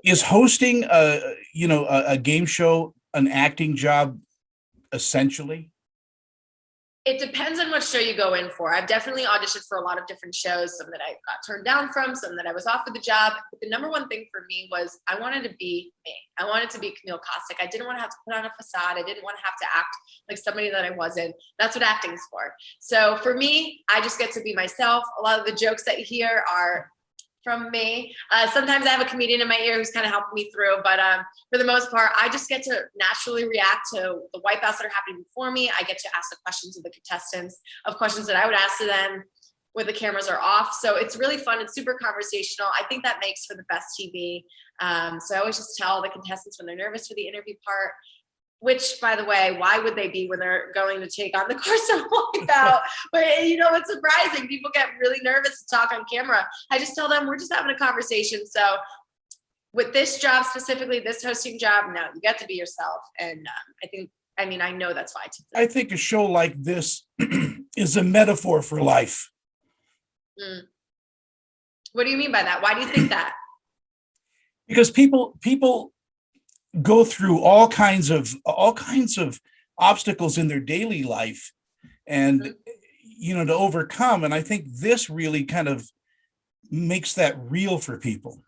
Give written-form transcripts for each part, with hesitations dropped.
Is hosting a game show an acting job essentially? It depends on what show you go in for. I've definitely auditioned for a lot of different shows, some that I got turned down from, some that I was offered the job. But the number one thing for me was I wanted to be me. I wanted to be Camille Kostek. I didn't want to have to put on a facade. I didn't want to have to act like somebody that I wasn't. That's what acting's for. So for me, I just get to be myself. A lot of the jokes that you hear are from me. Sometimes I have a comedian in my ear who's kind of helping me through, but for the most part, I just get to naturally react to the wipeouts that are happening before me. I get to ask the questions of the contestants, of questions that I would ask to them when the cameras are off. So it's really fun. It's super conversational. I think that makes for the best TV. So I always just tell the contestants when they're nervous for the interview part, which, by the way, why would they be when they're going to take on the course of Wipeout? But, you know, it's surprising. People get really nervous to talk on camera. I just tell them we're just having a conversation. So with this job specifically, this hosting job, no, you get to be yourself. And I know that's why. I think a show like this is a metaphor for life. What do you mean by that? Why do you think that? Because people go through all kinds of obstacles in their daily life, and to overcome. And I think this really kind of makes that real for people.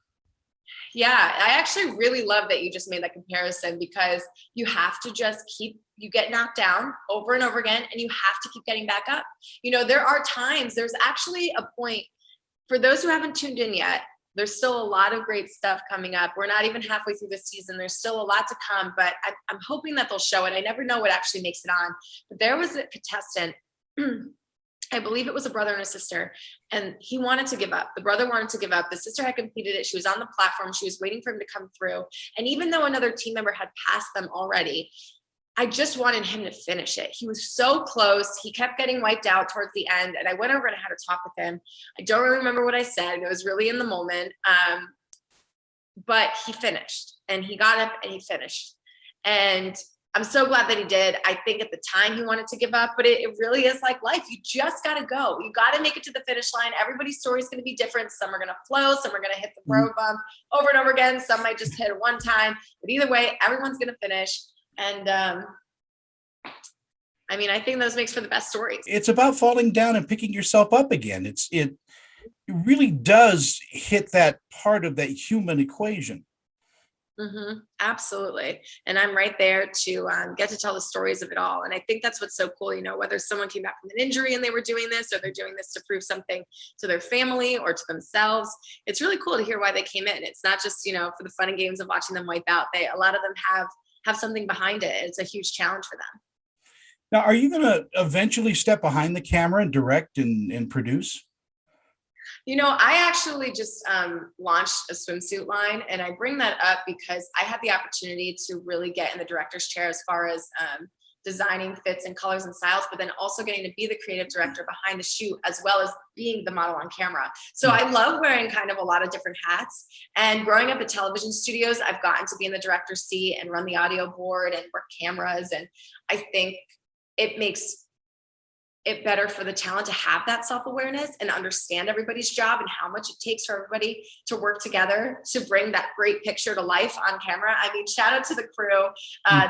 Yeah, I actually really love that you just made that comparison, because you have to just you get knocked down over and over again, and you have to keep getting back up. There are times, there's actually a point for those who haven't tuned in yet. There's still a lot of great stuff coming up. We're not even halfway through the season. There's still a lot to come, but I'm hoping that they'll show it. I never know what actually makes it on. But there was a contestant, I believe it was a brother and a sister, and he wanted to give up. The brother wanted to give up. The sister had completed it. She was on the platform. She was waiting for him to come through. And even though another team member had passed them already, I just wanted him to finish it. He was so close. He kept getting wiped out towards the end. And I went over and had a talk with him. I don't really remember what I said. It was really in the moment. But he finished, and he got up and he finished. And I'm so glad that he did. I think at the time he wanted to give up, but it really is like life. You just got to go. You got to make it to the finish line. Everybody's story is going to be different. Some are going to flow. Some are going to hit the road bump over and over again. Some might just hit it one time. But either way, everyone's going to finish. And I think those makes for the best stories. It's about falling down and picking yourself up again. It really does hit that part of that human equation. Absolutely. And I'm right there to get to tell the stories of it all. And I think that's what's so cool, whether someone came back from an injury and they were doing this, or they're doing this to prove something to their family or to themselves. It's really cool to hear why they came in. It's not just, for the fun and games of watching them wipe out. A lot of them have something behind it. It's a huge challenge for them. Now, are you going to eventually step behind the camera and direct and produce? I actually just launched a swimsuit line, and I bring that up because I had the opportunity to really get in the director's chair as far as designing fits and colors and styles, but then also getting to be the creative director behind the shoot, as well as being the model on camera. So I love wearing kind of a lot of different hats. And growing up at television studios, I've gotten to be in the director's seat and run the audio board and work cameras. And I think it makes it better for the talent to have that self-awareness and understand everybody's job and how much it takes for everybody to work together to bring that great picture to life on camera. Shout out to the crew.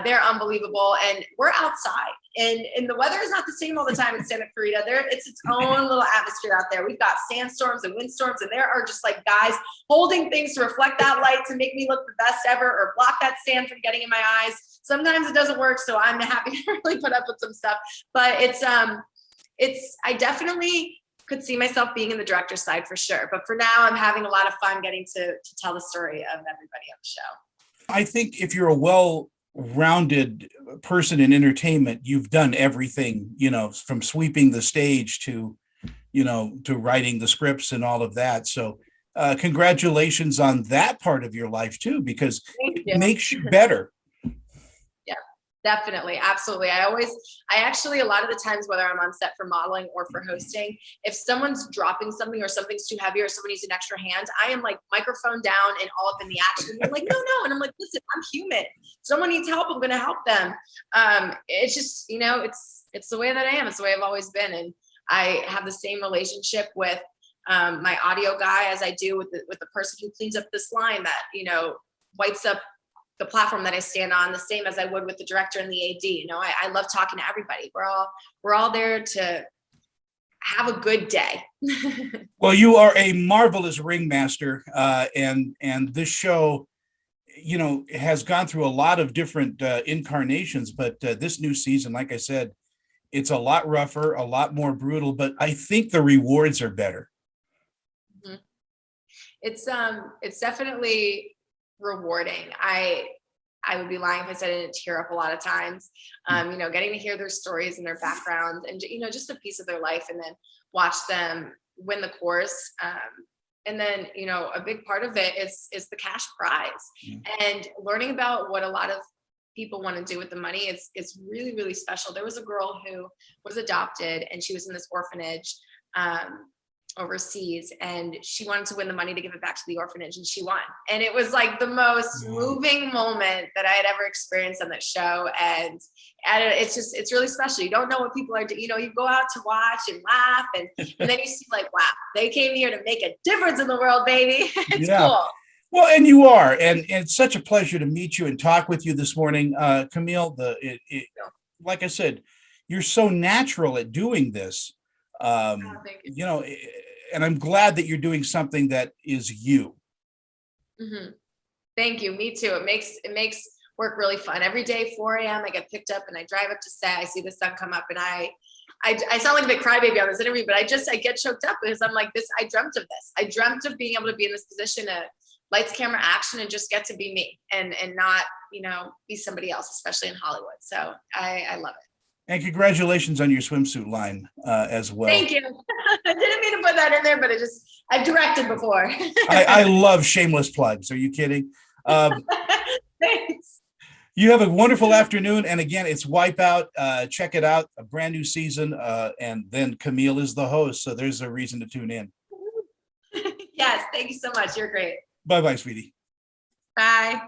They're unbelievable. And we're outside, and the weather is not the same all the time in Santa Clarita. It's its own little atmosphere out there. We've got sandstorms and windstorms, and there are just like guys holding things to reflect that light to make me look the best ever, or block that sand from getting in my eyes. Sometimes it doesn't work, so I'm happy to really put up with some stuff. But I definitely could see myself being in the director's side for sure. But for now, I'm having a lot of fun getting to tell the story of everybody on the show. I think if you're a well-rounded person in entertainment, you've done everything, from sweeping the stage to writing the scripts and all of that. So congratulations on that part of your life too, because it makes you better. Definitely. Absolutely. I actually, a lot of the times, whether I'm on set for modeling or for hosting, if someone's dropping something or something's too heavy or somebody needs an extra hand, I am like microphone down and all up in the action. And they're like, no. And I'm like, listen, I'm human. Someone needs help. I'm going to help them. It's just, it's the way that I am. It's the way I've always been. And I have the same relationship with my audio guy as I do with the person who cleans up this line that, whites up the platform that I stand on the same as I would with the director and the AD. You know, I love talking to everybody. We're all there to have a good day. Well, you are a marvelous ringmaster, and this show, you know, has gone through a lot of different incarnations, but this new season, like I said, it's a lot rougher, a lot more brutal, but I think the rewards are better. Mhm. It's definitely rewarding. I would be lying if I said I didn't tear up a lot of times. You know, getting to hear their stories and their backgrounds, and you know, just a piece of their life, and then watch them win the course. And then, you know, a big part of it is the cash prize, and learning about what a lot of people want to do with the money is really, really special. There was a girl who was adopted, and she was in this orphanage overseas, and she wanted to win the money to give it back to the orphanage, and she won. And it was like the most moving moment that I had ever experienced on that show. And it's really special. You don't know what people are doing. You know, you go out to watch and laugh, and then you see like, wow, they came here to make a difference in the world, baby. It's cool. Well, and you are, and it's such a pleasure to meet you and talk with you this morning, Camille. Like I said, you're so natural at doing this. You know, and I'm glad that you're doing something that is you. Mm-hmm. Thank you. Me too. It makes work really fun. Every day, 4 a.m., I get picked up and I drive up to set. I see the sun come up, and I sound like a big crybaby on this interview, but I get choked up because I'm like this. I dreamt of this. I dreamt of being able to be in this position of lights, camera, action, and just get to be me and not, you know, be somebody else, especially in Hollywood. So I love it. And congratulations on your swimsuit line as well. Thank you. I didn't mean to put that in there, but I've directed before. I love shameless plugs. Are you kidding? Thanks. You have a wonderful afternoon. And again, it's Wipeout. Check it out. A brand new season. And then Camille is the host. So there's a reason to tune in. Yes. Thank you so much. You're great. Bye-bye, sweetie. Bye.